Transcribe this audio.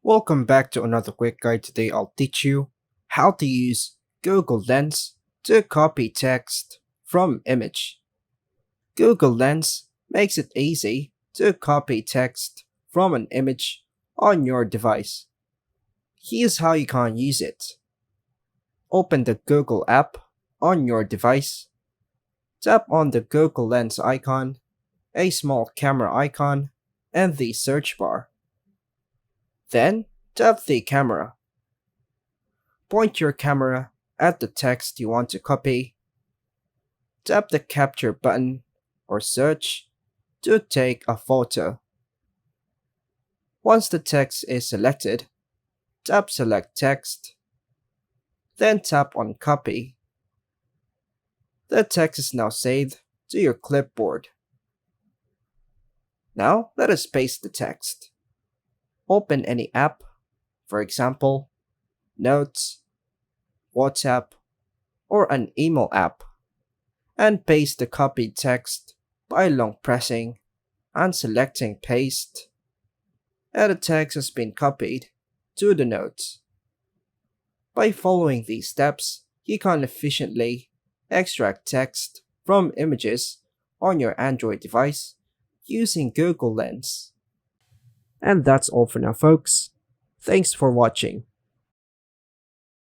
Welcome back to another quick guide. Today I'll teach you how to use Google Lens to copy text from image. Google Lens makes it easy to copy text from an image on your device. Here's how you can use it. Open the Google app on your device. Tap on the Google Lens icon, a small camera icon, and the search bar. Then, tap the camera. Point your camera at the text you want to copy. Tap the capture button or search to take a photo. Once the text is selected, tap Select Text. Then tap on Copy. The text is now saved to your clipboard. Now let us paste the text. Open any app, for example, Notes, WhatsApp, or an email app, and paste the copied text by long pressing and selecting Paste. And the text has been copied to the notes. By following these steps, you can efficiently extract text from images on your Android device using Google Lens. And that's all for now, folks. Thanks for watching.